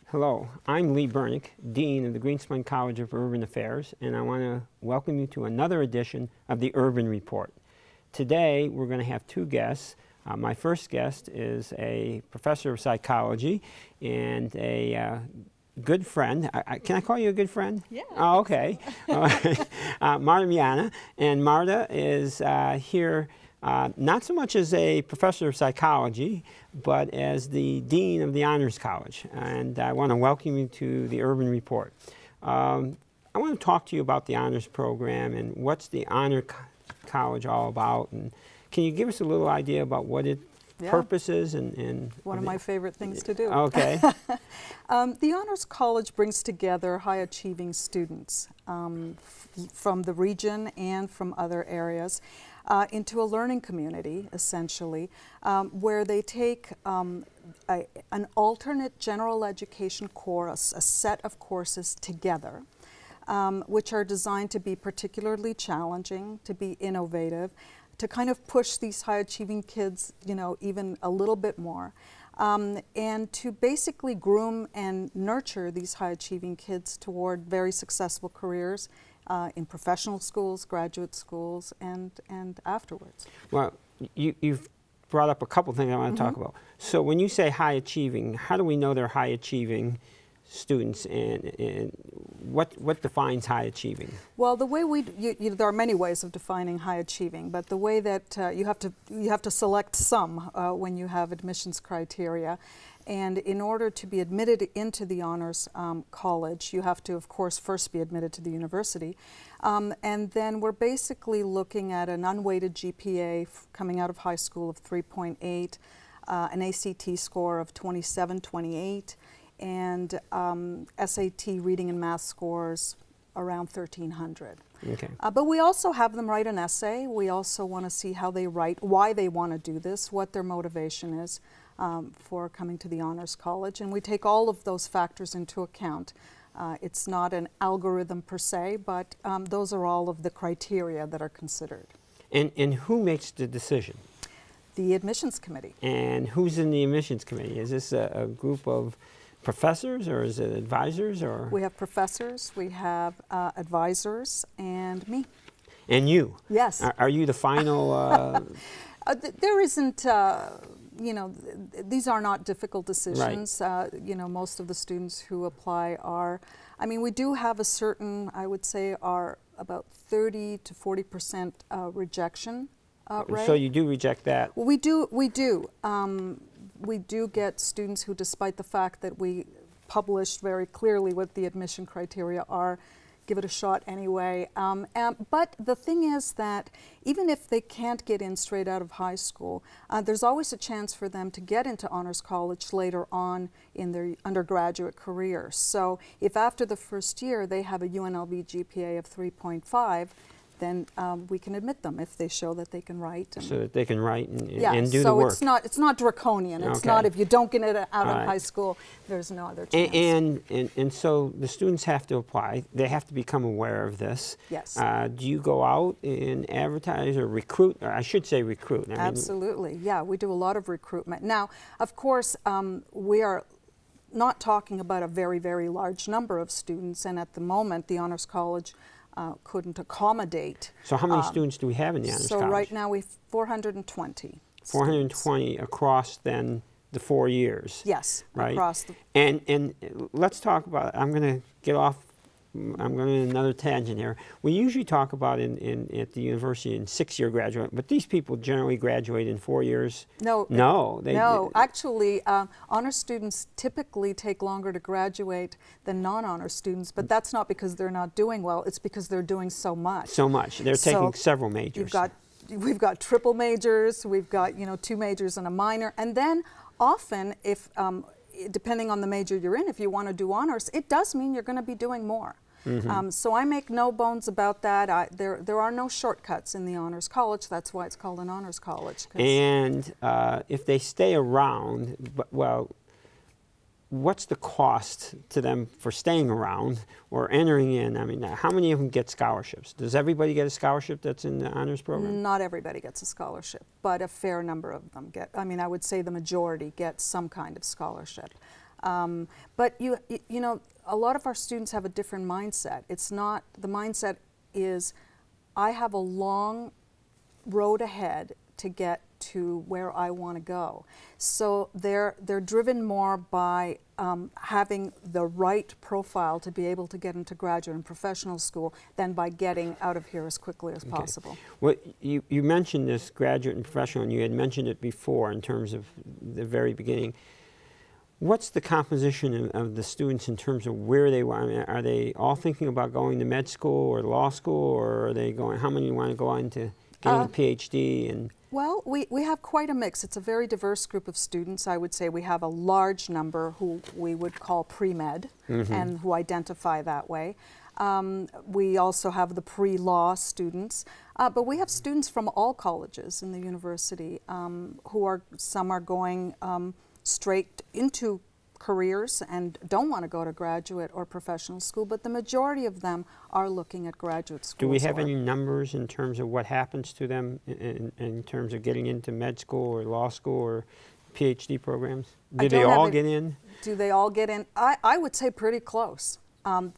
Hello, I'm Lee Bernick, Dean of the Greenspun College of Urban Affairs, and I want to welcome you to another edition of the Urban Report. Today, we're going to have two guests. My first guest is a professor of psychology and a good friend. Can I call you a good friend? Yeah. Oh, okay. Marta Miana. And Marta is here not so much as a professor of psychology, but as the Dean of the Honors College. And I want to welcome you to the Urban Report. I want to talk to you about the Honors Program and what's the Honor College all about. And can you give us a little idea about what its purpose is? And one of my favorite things to do. Okay. The Honors College brings together high-achieving students from the region and from other areas into a learning community, essentially, where they take an alternate general education course, a set of courses together, which are designed to be particularly challenging, to be innovative, to kind of push these high-achieving kids, you know, even a little bit more, and to basically groom and nurture these high-achieving kids toward very successful careers in professional schools, graduate schools, and afterwards. Well, you've brought up a couple things I want to talk about. So when you say high-achieving, how do we know they're high-achieving students, and what defines high-achieving? Well, the way there are many ways of defining high-achieving, but the way that you have to select some when you have admissions criteria. And in order to be admitted into the Honors College, you have to, of course, first be admitted to the university. And then we're basically looking at an unweighted GPA coming out of high school of 3.8, an ACT score of 27, 28, and SAT reading and math scores around 1,300. Okay. But we also have them write an essay. We also want to see how they write, why they want to do this, what their motivation is for coming to the Honors College, and we take all of those factors into account. It's not an algorithm per se, but those are all of the criteria that are considered. And who makes the decision? The admissions committee. And who's in the admissions committee? Is this a group of professors, or is it advisors, or? We have professors, we have advisors, and me. And you? Yes. Are you the final? There isn't, you know, these are not difficult decisions. Right. You know, most of the students who apply are, I mean, we do have a certain, I would say, are about 30 to 40% rejection rate. So you do reject that? Well, we do. We do get students who, despite the fact that we published very clearly what the admission criteria are, give it a shot anyway. But the thing is that even if they can't get in straight out of high school, there's always a chance for them to get into Honors College later on in their undergraduate career. So if after the first year they have a UNLV GPA of 3.5, then we can admit them if they show that they can write. So that they can write and do so the work. it's not draconian. It's Okay. not if you don't get it out of right. high school, there's no other chance. And so the students have to apply. They have to become aware of this. Yes. Do you go out and advertise or recruit? Or I should say recruit. I mean, absolutely. Yeah, we do a lot of recruitment. Now, of course, we are not talking about a very, very large number of students, and at the moment, the Honors College couldn't accommodate. So how many students do we have in the Honors College? So right now we have 420. 420 students. Across then the 4 years. Yes, right? across the. And let's talk about, I'm going to get off, I'm going on another tangent here. We usually talk about at the university in 6-year graduate, but these people generally graduate in 4 years. No. No. Actually, honor students typically take longer to graduate than non-honor students, but that's not because they're not doing well. It's because they're doing so much. So much. They're taking several majors. We've got triple majors. We've got 2 majors and a minor, and then often, if depending on the major you're in, if you want to do honors, it does mean you're going to be doing more. So I make no bones about that. There are no shortcuts in the Honors College. That's why it's called an Honors College. And if they stay around, well, what's the cost to them for staying around or entering in? I mean, how many of them get scholarships? Does everybody get a scholarship that's in the honors program? Not everybody gets a scholarship, but a fair number of them get. I mean, I would say the majority get some kind of scholarship. But you know, a lot of our students have a different mindset. It's not, the mindset is, I have a long road ahead to get to where I want to go. So they're driven more by having the right profile to be able to get into graduate and professional school than by getting out of here as quickly as possible. Well, you mentioned this graduate and professional, and you had mentioned it before in terms of the very beginning. What's the composition of the students in terms of where they want? I mean, are they all thinking about going to med school or law school, or are they going, how many want to go on to getting a PhD? And well, we have quite a mix. It's a very diverse group of students. I would say we have a large number who we would call pre-med and who identify that way. We also have the pre-law students, but we have students from all colleges in the university who are, some are going straight into careers and don't want to go to graduate or professional school, but the majority of them are looking at graduate school. Do we have any numbers in terms of what happens to them in terms of getting into med school or law school or PhD programs? Do they all get in? Do they all get in? I would say pretty close.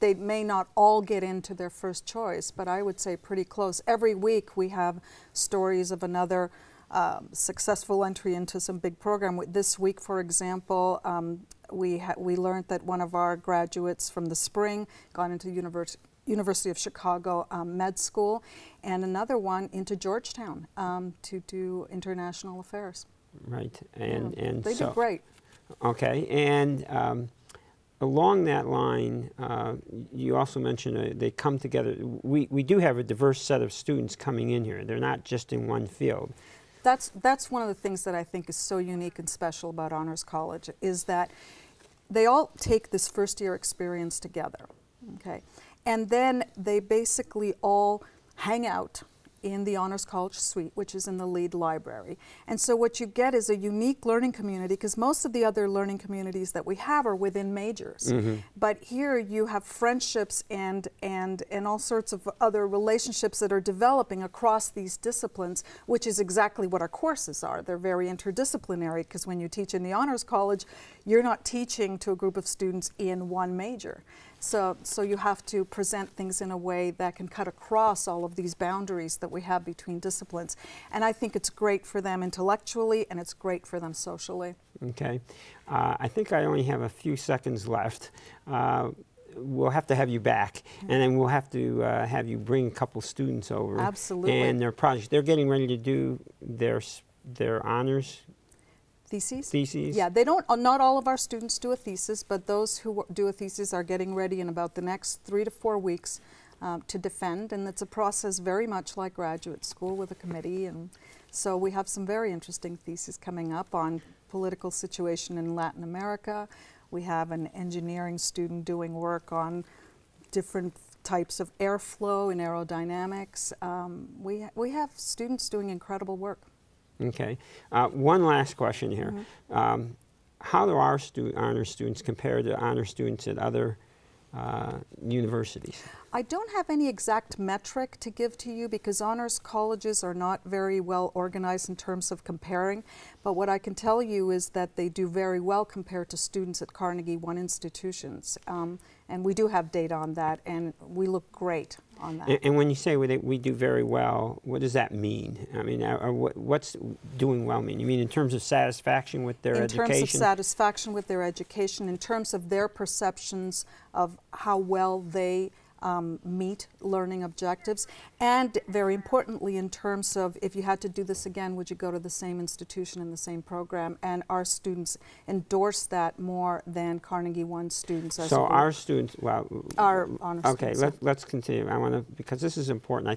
They may not all get into their first choice, but I would say pretty close. Every week we have stories of another successful entry into some big program. This week, for example, we learned that one of our graduates from the spring got into University of Chicago med school, and another one into Georgetown to do international affairs. Right, and they so, do great. Okay, and along that line, you also mentioned they come together. We do have a diverse set of students coming in here. They're not just in one field. That's one of the things that I think is so unique and special about Honors College, is that they all take this first year experience together, okay? And then they basically all hang out in the Honors College suite, which is in the Lead Library. And so what you get is a unique learning community, because most of the other learning communities that we have are within majors. But here you have friendships and all sorts of other relationships that are developing across these disciplines, which is exactly what our courses are. They're very interdisciplinary, because when you teach in the Honors College, you're not teaching to a group of students in one major. So you have to present things in a way that can cut across all of these boundaries that we have between disciplines. And I think it's great for them intellectually, and it's great for them socially. Okay. I think I only have a few seconds left. We'll have to have you back, and then we'll have to have you bring a couple students over. Absolutely. And their projects. They're getting ready to do their honors theses? Yeah, they don't, not all of our students do a thesis, but those who do a thesis are getting ready in about the next 3 to 4 weeks to defend, and it's a process very much like graduate school with a committee, and so we have some very interesting theses coming up on political situation in Latin America. We have an engineering student doing work on different types of airflow and aerodynamics. We have students doing incredible work. Okay. One last question here. How do our honors students compare to honor students at other universities? I don't have any exact metric to give to you, because honors colleges are not very well organized in terms of comparing, but what I can tell you is that they do very well compared to students at Carnegie One institutions. And we do have data on that, and we look great on that. And when you say we do very well, what does that mean? I mean, what's doing well mean? You mean in terms of satisfaction with their education? In terms of satisfaction with their education, in terms of their perceptions of how well they meet learning objectives, and very importantly in terms of, if you had to do this again, would you go to the same institution in the same program? And our students endorse that more than Carnegie One students. So our students, well, our honor students. Okay, let's continue. I want to, because this is important.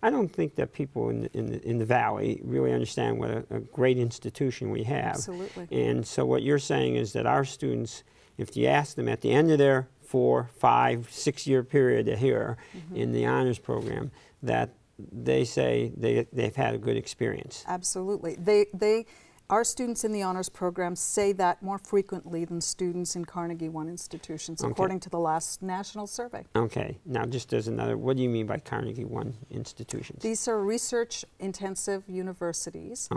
I don't think that people in the Valley really understand what a great institution we have. Absolutely. And so what you're saying is that our students, if you ask them at the end of their 4, 5, 6 year period here in the honors program, that they say they've had a good experience. Absolutely. Our students in the honors program say that more frequently than students in Carnegie One institutions, according to the last national survey. Okay. Now, just as another, what do you mean by Carnegie One institutions? These are research-intensive universities,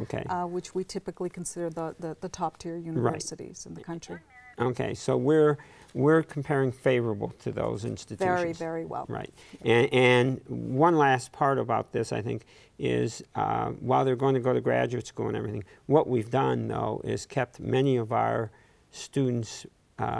which we typically consider the top-tier universities in the country. Okay, so we're comparing favorable to those institutions. Very, very well. Right. And one last part about this, I think, is while they're going to go to graduate school and everything, what we've done, though, is kept many of our students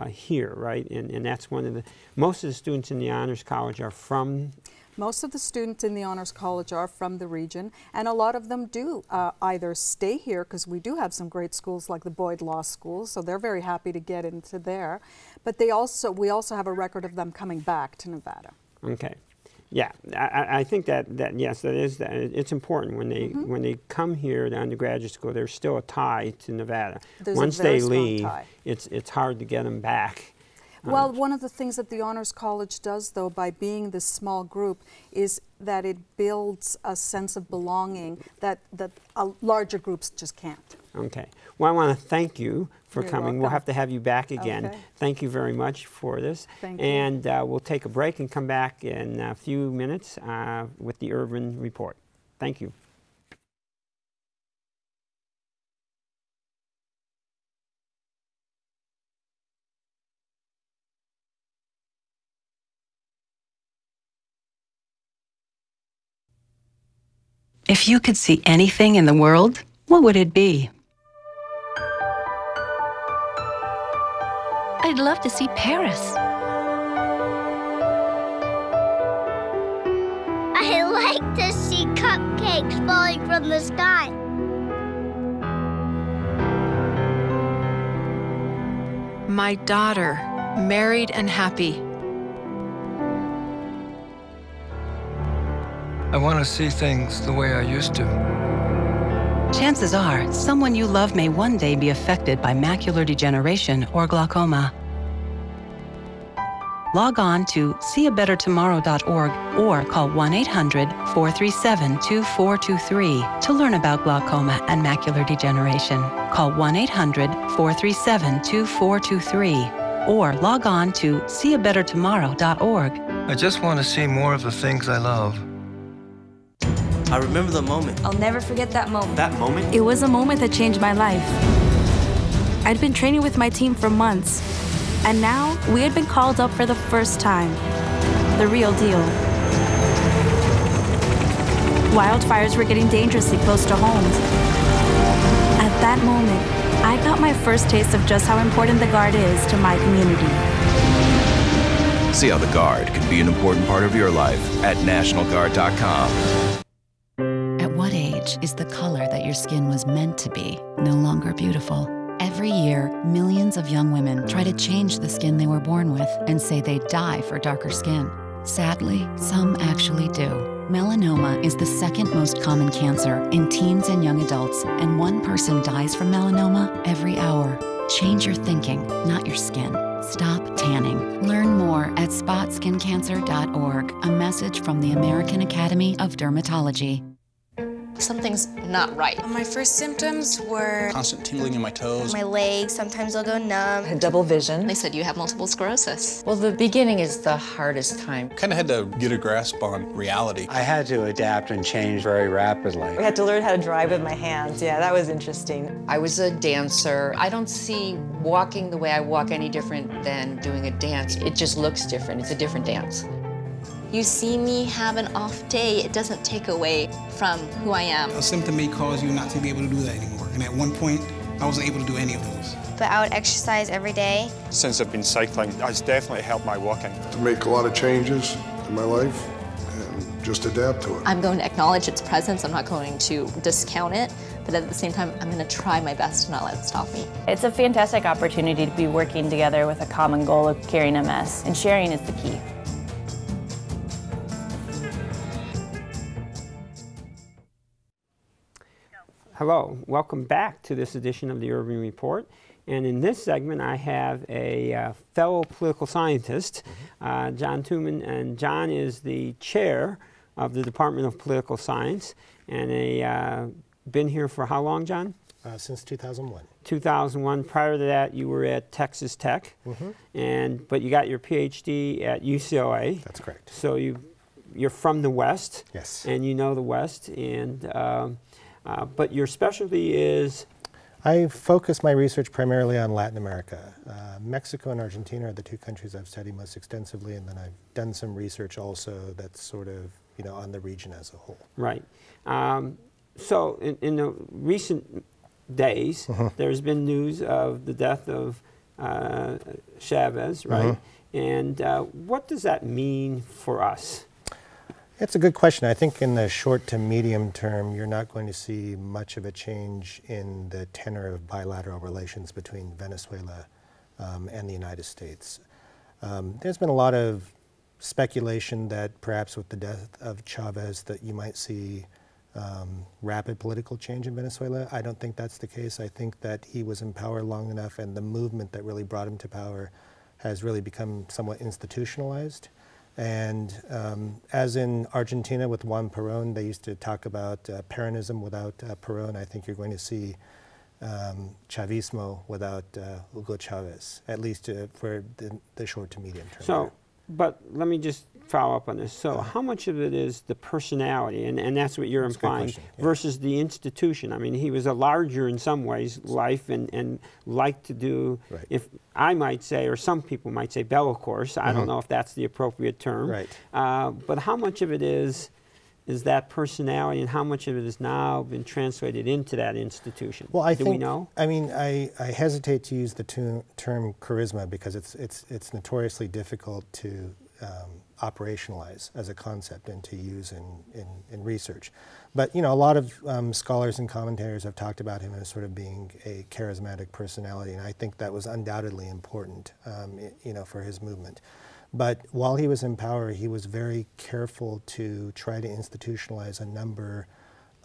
here, right? And that's one of the, most of the students in the Honors College are from. Most of the students in the Honors College are from the region, and a lot of them do either stay here, because we do have some great schools like the Boyd Law School, so they're very happy to get into there. But we also have a record of them coming back to Nevada. Okay. Yeah, I think that yes, it's important when they come here to undergraduate school. There's still a tie to Nevada. Once they leave, it's hard to get them back. Well, one of the things that the Honors College does, though, by being this small group, is that it builds a sense of belonging that larger groups just can't. Okay. Well, I want to thank you for coming. Welcome. We'll have to have you back again. Okay. Thank you very much for this. Thank you. And we'll take a break and come back in a few minutes with the Urban Report. Thank you. If you could see anything in the world, what would it be? I'd love to see Paris. I like to see cupcakes falling from the sky. My daughter, married and happy. I want to see things the way I used to. Chances are, someone you love may one day be affected by macular degeneration or glaucoma. Log on to seeabettertomorrow.org or call 1-800-437-2423 to learn about glaucoma and macular degeneration. Call 1-800-437-2423 or log on to seeabettertomorrow.org. I just want to see more of the things I love. I remember the moment. I'll never forget that moment. That moment? It was a moment that changed my life. I'd been training with my team for months, and now we had been called up for the first time. The real deal. Wildfires were getting dangerously close to homes. At that moment, I got my first taste of just how important the Guard is to my community. See how the Guard can be an important part of your life at NationalGuard.com. At what age is the color that your skin was meant to be no longer beautiful? Every year, millions of young women try to change the skin they were born with and say they'd die for darker skin. Sadly, some actually do. Melanoma is the second most common cancer in teens and young adults, and one person dies from melanoma every hour. Change your thinking, not your skin. Stop tanning. Learn more at spotskincancer.org. A message from the American Academy of Dermatology. Something's not right. My first symptoms were constant tingling in my toes. My legs, sometimes they'll go numb. I had double vision. They said you have multiple sclerosis. Well, the beginning is the hardest time. Kind of had to get a grasp on reality. I had to adapt and change very rapidly. I had to learn how to drive with my hands. Yeah, that was interesting. I was a dancer. I don't see walking the way I walk any different than doing a dance. It just looks different. It's a different dance. You see me have an off day, it doesn't take away from who I am. A symptom may cause you not to be able to do that anymore. And at one point, I wasn't able to do any of those. But I would exercise every day. Since I've been cycling, it's definitely helped my walking. To make a lot of changes in my life and just adapt to it. I'm going to acknowledge its presence. I'm not going to discount it. But at the same time, I'm going to try my best to not let it stop me. It's a fantastic opportunity to be working together with a common goal of curing MS, and sharing is the key. Hello, welcome back to this edition of the Urban Report. And in this segment, I have a fellow political scientist, John Tuman. And John is the chair of the Department of Political Science. And been here for how long, John? Since 2001. 2001. Prior to that, you were at Texas Tech. But you got your PhD at UCLA. That's correct. So you're from the West. Yes. And you know the West. And but your specialty is? I focus my research primarily on Latin America. Mexico and Argentina are the two countries I've studied most extensively, and then I've done some research also that's sort of, you know, on the region as a whole. Right. So in the recent days, there's been news of the death of Chavez, right? And what does that mean for us? It's a good question. I think in the short to medium term, you're not going to see much of a change in the tenor of bilateral relations between Venezuela and the United States. There's been a lot of speculation that perhaps with the death of Chavez that you might see rapid political change in Venezuela. I don't think that's the case. I think that he was in power long enough, and the movement that really brought him to power has really become somewhat institutionalized. And as in Argentina with Juan Perón, they used to talk about Peronism without Perón. I think you're going to see Chavismo without Hugo Chavez, at least for the short to medium term. So, but let me just follow up on this. So how much of it is the personality, and that's what you're implying, versus the institution? I mean, he was a larger in some ways life and liked to do, if I might say, or some people might say bellicose. I don't know if that's the appropriate term. Right. But how much of it is that personality, and how much of it has now been translated into that institution? Well, I Do think, we know? I mean, I hesitate to use the term charisma because it's notoriously difficult to operationalize as a concept and to use in research. But, you know, a lot of scholars and commentators have talked about him as sort of being a charismatic personality, and I think that was undoubtedly important, you know, for his movement. But while he was in power, he was very careful to try to institutionalize a number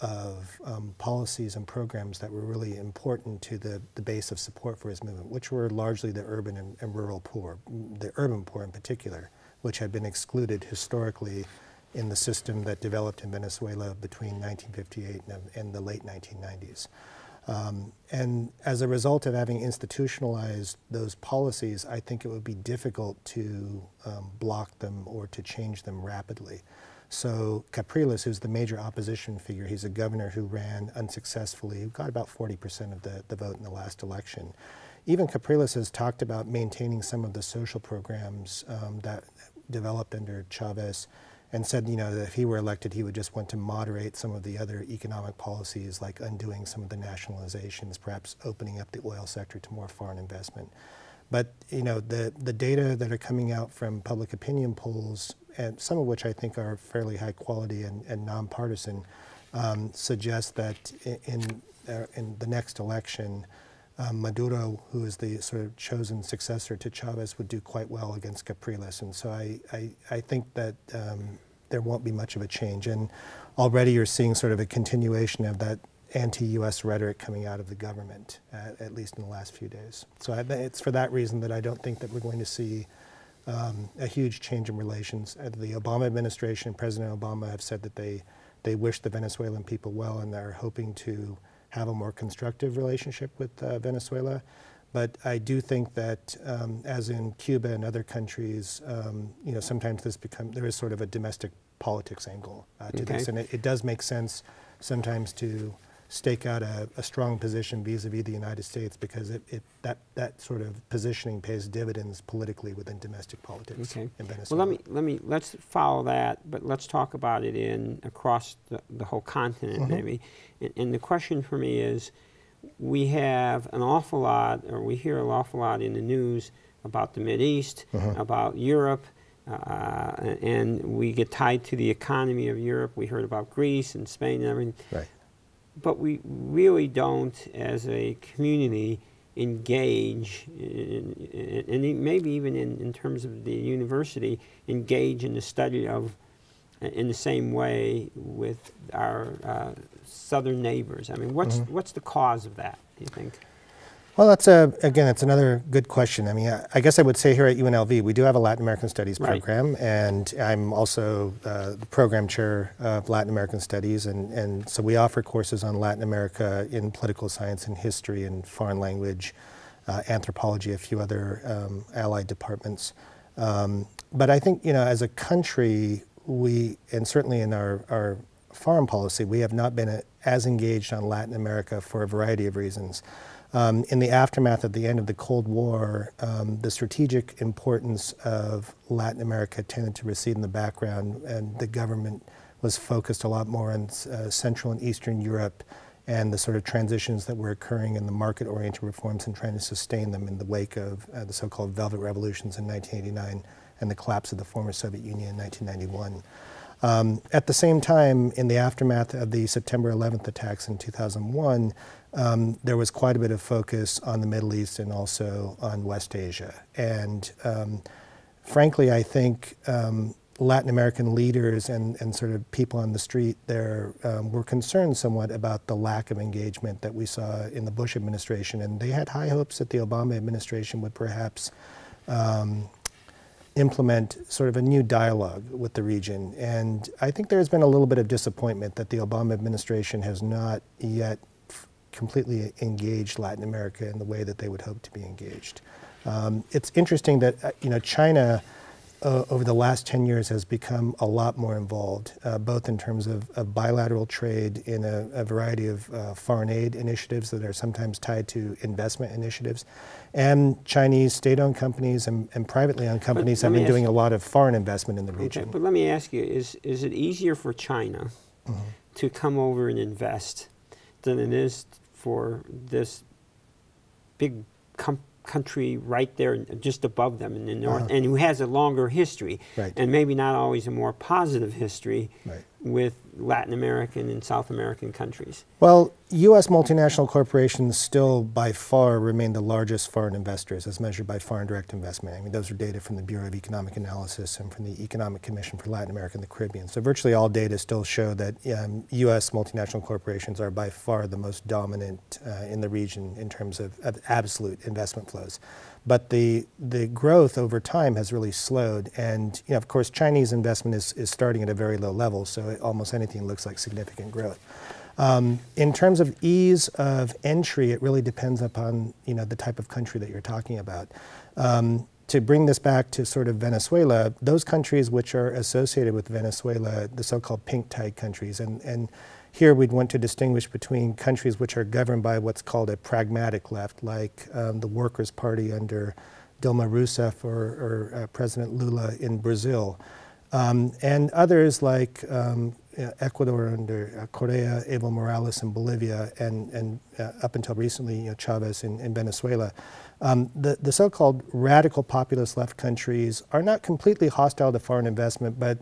of policies and programs that were really important to the base of support for his movement, which were largely the urban and rural poor, the urban poor in particular, which had been excluded historically in the system that developed in Venezuela between 1958 and the late 1990s. And as a result of having institutionalized those policies, I think it would be difficult to block them or to change them rapidly. So Capriles, who's the major opposition figure, he's a governor who ran unsuccessfully, who got about 40% of the vote in the last election. Even Capriles has talked about maintaining some of the social programs that developed under Chavez, and said, you know, that if he were elected, he would just want to moderate some of the other economic policies, like undoing some of the nationalizations, perhaps opening up the oil sector to more foreign investment. But, you know, the data that are coming out from public opinion polls, and some of which I think are fairly high quality and nonpartisan, suggest that in the next election, Maduro, who is the sort of chosen successor to Chavez, would do quite well against Capriles. And so I think that there won't be much of a change. And already you're seeing sort of a continuation of that anti-U.S. rhetoric coming out of the government, at least in the last few days. So it's for that reason that I don't think that we're going to see a huge change in relations. The Obama administration, President Obama, have said that they wish the Venezuelan people well, and they're hoping to have a more constructive relationship with Venezuela. But I do think that, as in Cuba and other countries, you know, sometimes there is sort of a domestic politics angle to this, and it does make sense sometimes to stake out a strong position vis-a-vis the United States, because that sort of positioning pays dividends politically within domestic politics in Venezuela. Well, let's follow that, but let's talk about it across the whole continent, maybe. And the question for me is, we have an awful lot, or we hear an awful lot in the news about the Mideast, about Europe, and we get tied to the economy of Europe. We heard about Greece and Spain and everything. Right. But we really don't, as a community, engage, and maybe even in terms of the university, engage in the study of, in the same way with our southern neighbors. I mean, what's the cause of that, do you think? Well, that's again, it's another good question. I mean, I guess I would say here at UNLV, we do have a Latin American Studies program, and I'm also the program chair of Latin American Studies, and so we offer courses on Latin America in political science and history and foreign language, anthropology, a few other allied departments. But I think, you know, as a country, and certainly in our foreign policy, we have not been as engaged on Latin America for a variety of reasons. In the aftermath of the end of the Cold War, the strategic importance of Latin America tended to recede in the background, and the government was focused a lot more on Central and Eastern Europe and the sort of transitions that were occurring in the market-oriented reforms and trying to sustain them in the wake of the so-called Velvet Revolutions in 1989 and the collapse of the former Soviet Union in 1991. At the same time, in the aftermath of the September 11th attacks in 2001, there was quite a bit of focus on the Middle East and also on West Asia. And frankly, I think Latin American leaders and sort of people on the street there were concerned somewhat about the lack of engagement that we saw in the Bush administration. And they had high hopes that the Obama administration would perhaps implement sort of a new dialogue with the region. And I think there's been a little bit of disappointment that the Obama administration has not yet completely engaged Latin America in the way that they would hope to be engaged. It's interesting that China over the last 10 years has become a lot more involved, both in terms of bilateral trade in a variety of foreign aid initiatives that are sometimes tied to investment initiatives, and Chinese state-owned companies and privately owned companies have been doing a lot of foreign investment in the region. Okay, but let me ask you, is it easier for China to come over and invest than it is for this big country right there just above them in the north, and who has a longer history, and maybe not always a more positive history with Latin American and South American countries? Well, U.S. multinational corporations still by far remain the largest foreign investors as measured by foreign direct investment. I mean, those are data from the Bureau of Economic Analysis and from the Economic Commission for Latin America and the Caribbean. So virtually all data still show that U.S. multinational corporations are by far the most dominant in the region in terms of absolute investment flows. But the growth over time has really slowed, and of course Chinese investment is starting at a very low level, so almost anything looks like significant growth. In terms of ease of entry, it really depends upon the type of country that you're talking about. To bring this back to sort of Venezuela, those countries which are associated with Venezuela, the so-called pink tide countries, and here we'd want to distinguish between countries which are governed by what's called a pragmatic left, like the Workers' Party under Dilma Rousseff or President Lula in Brazil, and others like Ecuador under Correa, Evo Morales in Bolivia, and up until recently Chavez in Venezuela. The so-called radical populist left countries are not completely hostile to foreign investment, but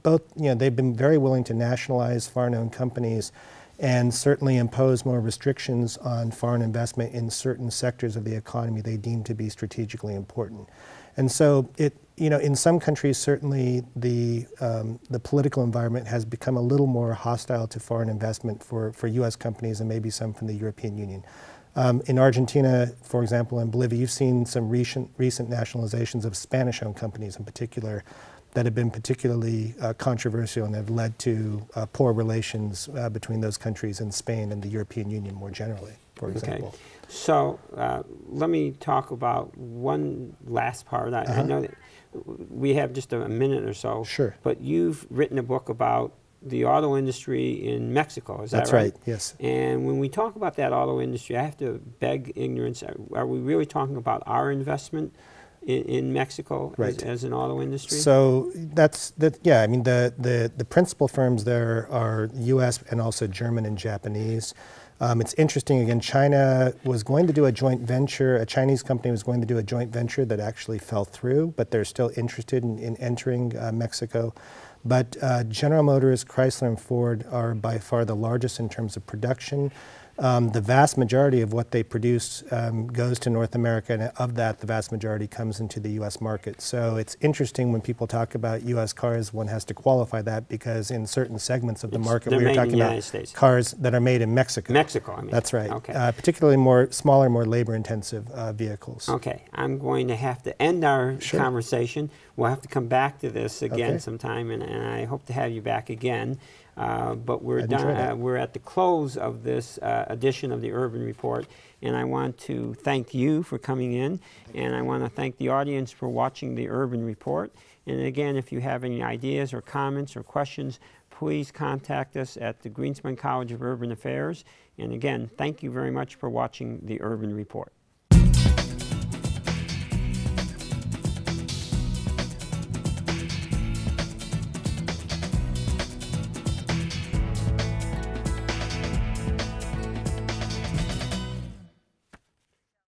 both, they've been very willing to nationalize foreign-owned companies and certainly impose more restrictions on foreign investment in certain sectors of the economy they deem to be strategically important. And so in some countries, certainly the political environment has become a little more hostile to foreign investment for U.S. companies and maybe some from the European Union. In Argentina, for example, and Bolivia, you've seen some recent nationalizations of Spanish-owned companies in particular that have been particularly controversial and have led to poor relations between those countries and Spain and the European Union more generally, for example. Okay. So let me talk about one last part. I know that we have just a minute or so. Sure. But you've written a book about the auto industry in Mexico, is that right? That's right, yes. And when we talk about that auto industry, I have to beg ignorance. Are we really talking about our investment in Mexico as an auto industry? So yeah, I mean, the principal firms there are U.S. and also German and Japanese. It's interesting, again, China was going to do a joint venture, a Chinese company was going to do a joint venture that actually fell through, but they're still interested in entering Mexico. But General Motors, Chrysler, and Ford are by far the largest in terms of production. The vast majority of what they produce goes to North America, and of that, the vast majority comes into the U.S. market. So it's interesting when people talk about U.S. cars, one has to qualify that because in certain segments of the market, we are talking about cars that are made in Mexico. Mexico, I mean. That's right. Okay. Particularly smaller, more labor-intensive vehicles. Okay, I'm going to have to end our conversation. We'll have to come back to this again sometime, and I hope to have you back again. but we're done. We're at the close of this edition of the Urban Report, and I want to thank you for coming in, and I want to thank the audience for watching the Urban Report. And again, if you have any ideas or comments or questions, please contact us at the Greenspun College of Urban Affairs. And again, thank you very much for watching the Urban Report.